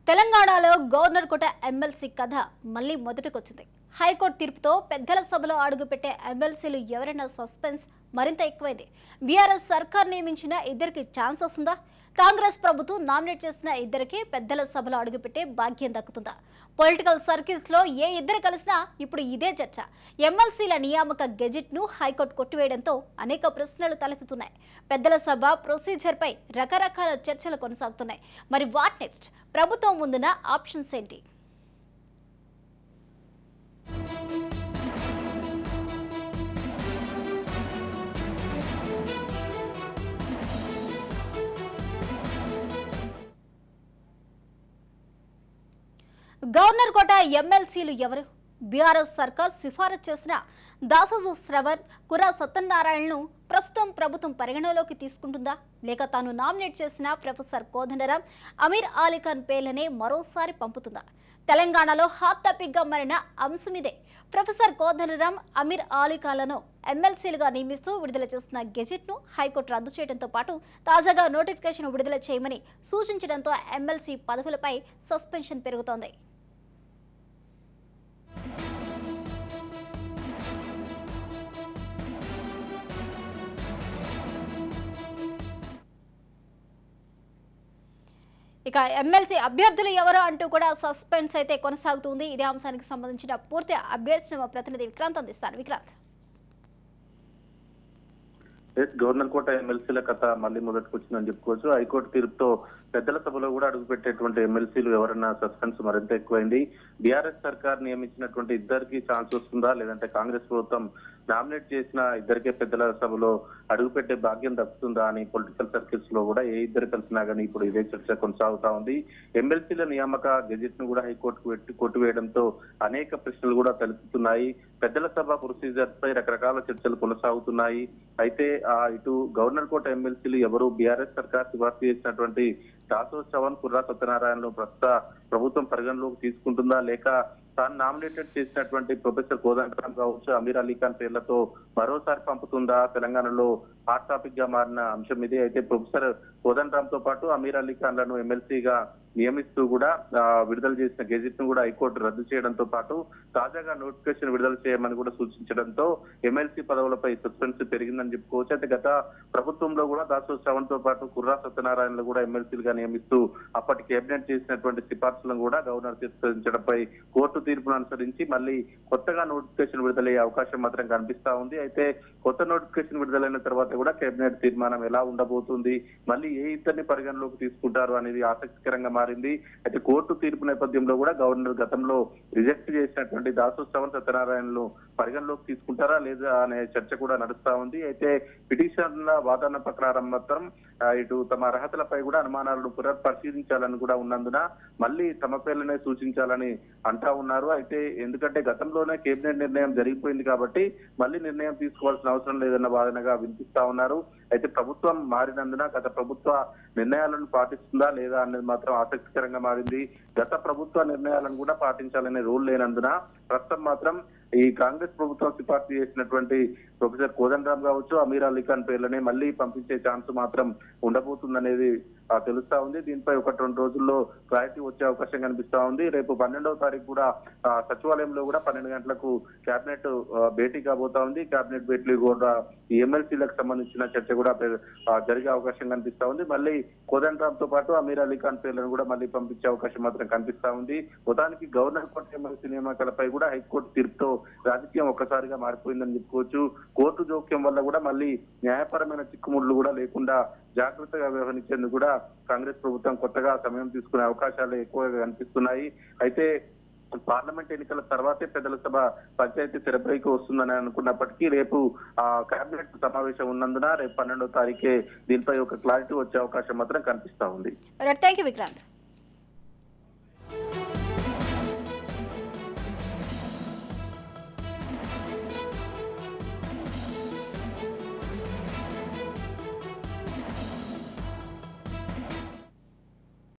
తెలంగాణలో గవర్నర్ కోట ఎమ్మెల్సీ కథ మళ్ళీ మొదటికొచ్చింది. హైకోర్టు తీర్పుతో పెద్దల సభలో అడుగుపెట్టే ఎమ్మెల్సీలు ఎవరైనా సస్పెన్స్ మరింత ఎక్కువైంది. బీఆర్ఎస్ సర్కార్ నియమించిన ఇద్దరికి ఛాన్స్ వస్తుందా? కాంగ్రెస్ ప్రభుత్వం నామినేట్ చేసిన ఇద్దరికి పెద్దల సభలో అడుగుపెట్టే భాగ్యం దక్కుతుందా? పొలిటికల్ సర్కిల్స్ లో ఏ ఇద్దరు కలిసినా ఇప్పుడు ఇదే చర్చ. ఎమ్మెల్సీల నియామక గెజిట్ ను హైకోర్టు కొట్టివేయడంతో అనేక ప్రశ్నలు తలెత్తుతున్నాయి. పెద్దల సభ ప్రొసీజర్ పై రకరకాల చర్చలు కొనసాగుతున్నాయి. మరి వాట్ నెక్స్ట్? ప్రభుత్వం ముందున్న ఆప్షన్స్ ఏంటి? గవర్నర్ కోట ఎమ్మెల్సీలు ఎవరు? బీఆర్ఎస్ సర్కార్ సిఫారసు చేసిన దాసోజు శ్రవణ్, కుర్రా సత్యనారాయణను ప్రస్తుతం ప్రభుత్వం పరిగణలోకి తీసుకుంటుందా? లేక తాను నామినేట్ చేసిన ప్రొఫెసర్ కోదండరాం, అమీర్ అలీఖాన్ పేర్లనే మరోసారి పంపుతుందా? తెలంగాణలో హాట్ టాపిక్ గా మారిన అంశం ఇదే. ప్రొఫెసర్ కోదండరాం, అమీర్ అలీఖాన్లను ఎమ్మెల్సీలుగా నియమిస్తూ విడుదల చేసిన గెజిట్ ను హైకోర్టు రద్దు చేయడంతో పాటు తాజాగా నోటిఫికేషన్ విడుదల చేయమని సూచించడంతో ఎమ్మెల్సీ పదవులపై సస్పెన్షన్ పెరుగుతోంది. ఇక ఎమ్మెల్సీ అభ్యర్థులు ఎవరు అంటూ కూడా సస్పెన్స్ అయితే కొనసాగుతుంది. ఇదే అంశానికి సంబంధించిన పూర్తి అప్డేట్స్ మా ప్రతినిధి విక్రాంత్ అందిస్తారు. విక్రాంత్, గవర్నర్ కోట ఎమ్మెల్సీల కథ మళ్ళీ మొదటికి వచ్చిందని చెప్పుకోవచ్చు. హైకోర్టు తీర్పుతో పెద్దల సభలో కూడా అడుగుపెట్టేటువంటి ఎమ్మెల్సీలు ఎవరన్నా సస్పెన్స్ మరింత ఎక్కువైంది. బీఆర్ఎస్ సర్కార్ నియమించినటువంటి ఇద్దరికి ఛాన్స్ వస్తుందా, లేదంటే కాంగ్రెస్ ప్రభుత్వం నామినేట్ చేసిన ఇద్దరికే పెద్దల సభలో అడుగుపెట్టే భాగ్యం దక్కుతుందా అని పొలిటికల్ సర్కిల్స్ లో కూడా ఏ ఇద్దరు కలిసినా కానీ ఇప్పుడు ఇదే చర్చ కొనసాగుతా ఉంది. ఎమ్మెల్సీల నియామక గెజిట్ ను కూడా హైకోర్టు కొట్టివేయడంతో అనేక ప్రశ్నలు కూడా తలెత్తుతున్నాయి. పెద్దల సభ ప్రొసీజర్ పై రకరకాల చర్చలు కొనసాగుతున్నాయి. అయితే ఇటు గవర్నర్ కోట ఎమ్మెల్సీలు ఎవరు? బీఆర్ఎస్ సర్కార్ సిఫార్సు చేసినటువంటి దాసోజు శ్రవణ్, కుర్రా సత్యనారాయణను ప్రస్తుత ప్రభుత్వం పరిగణలోకి తీసుకుంటుందా, లేక తాను నామినేటెడ్ చేసినటువంటి ప్రొఫెసర్ కోదండరాం కావచ్చు, అమీర్ అలీఖాన్ పేర్లతో మరోసారి పంపుతుందా? తెలంగాణలో హాట్ టాపిక్ గా మారిన అంశం ఇది. అయితే ప్రొఫెసర్ కోదండరాం తో పాటు అమీర్ అలీఖాన్లను ఎమ్మెల్సీగా నియమిస్తూ కూడా విడుదల చేసిన గెజిట్ ను కూడా హైకోర్టు రద్దు చేయడంతో పాటు తాజాగా నోటిఫికేషన్ విడుదల చేయమని కూడా సూచించడంతో ఎమ్మెల్సీ పదవులపై సస్పెన్స్ పెరిగిందని చెప్పుకోవచ్చు. అయితే గత ప్రభుత్వంలో కూడా దాసోజు శ్రవణ్ తో పాటు కుర్రా సత్యనారాయణలు కూడా ఎమ్మెల్సీలుగా నియమిస్తూ అప్పటి కేబినెట్ చేసినటువంటి సిఫార్సులను కూడా గవర్నర్ తిరస్కరించడంపై కోర్టు తీర్పును అనుసరించి మళ్ళీ కొత్తగా నోటిఫికేషన్ విడుదలయ్యే అవకాశం మాత్రం కనిపిస్తా ఉంది. అయితే కొత్త నోటిఫికేషన్ విడుదలైన తర్వాత కూడా కేబినెట్ తీర్మానం ఎలా ఉండబోతుంది, మళ్ళీ ఏ ఇద్దరిని పరిగణలోకి తీసుకుంటారు అనేది ఆసక్తికరంగా మారింది. అయితే కోర్టు తీర్పు నేపథ్యంలో కూడా గవర్నర్ గతంలో రిజెక్ట్ చేసినటువంటి దాసోజు శ్రవణ్, సత్యనారాయణలు పరిగణలోకి తీసుకుంటారా లేదా అనే చర్చ కూడా నడుస్తా ఉంది. అయితే పిటిషన్ల వాదన ప్రకారం మాత్రం ఇటు తమ అర్హతలపై కూడా అనుమానాలను పునఃపరిశీలించాలని కూడా ఉన్నందున మళ్ళీ తమ పేర్లనే సూచించాలని అంటా ఉన్నారు. అయితే ఎందుకంటే గతంలోనే కేబినెట్ నిర్ణయం జరిగిపోయింది కాబట్టి మళ్ళీ నిర్ణయం తీసుకోవాల్సిన అవసరం లేదన్న వాదనగా వినిపిస్తా ఉన్నారు. అయితే ప్రభుత్వం మారినందున గత ప్రభుత్వ నిర్ణయాలను పాటిస్తుందా లేదా అనేది మాత్రం ఆసక్తికరంగా మారింది. గత ప్రభుత్వ నిర్ణయాలను కూడా పాటించాలనే రూల్ లేనందున ప్రస్తుతం మాత్రం ఈ కాంగ్రెస్ ప్రభుత్వం సిఫార్సు చేసినటువంటి ప్రొఫెసర్ కోదండరాం కావచ్చు, అమీర్ అలీఖాన్ పేర్లనే మళ్ళీ పంపించే ఛాన్స్ మాత్రం ఉండబోతుందనేది తెలుస్తా ఉంది. దీనిపై 1-2 రోజుల్లో క్లారిటీ వచ్చే అవకాశం కనిపిస్తా ఉంది. రేపు 12వ తారీఖు కూడా సచివాలయంలో కూడా 12 గంటలకు కేబినెట్ భేటీ కాబోతా ఉంది. కేబినెట్ భేటీలో కూడా ఈ ఎమ్మెల్సీలకు సంబంధించిన చర్చ కూడా జరిగే అవకాశం కనిపిస్తా ఉంది. మళ్ళీ కోదండరాం తో పాటు అమీర్ అలీఖాన్ పేర్లను కూడా మళ్ళీ పంపించే అవకాశం మాత్రం కనిపిస్తా ఉంది. మొత్తానికి గవర్నర్ కోట ఎమ్మెల్సీ నియామకాలపై కూడా హైకోర్టు తీర్పుతో రాజకీయం ఒక్కసారిగా మారిపోయిందని చెప్పుకోవచ్చు. కోర్టు జోక్యం వల్ల కూడా మళ్ళీ న్యాయపరమైన చిక్కుముళ్ళు కూడా లేకుండా జాగ్రత్తగా వ్యవహరించేందుకు కూడా కాంగ్రెస్ ప్రభుత్వం కొత్తగా సమయం తీసుకునే అవకాశాలు ఎక్కువగా కనిపిస్తున్నాయి. అయితే పార్లమెంట్ ఎన్నికల తర్వాతే పెద్దల సభ పంచాయతీ తెరపైకి వస్తుందని అనుకున్నప్పటికీ రేపు కేబినెట్ సమావేశం ఉన్నందున రేపు 12వ తారీఖే దీనిపై ఒక క్లారిటీ వచ్చే అవకాశం మాత్రం కనిపిస్తా ఉంది. థాంక్యూ విక్రాంత్.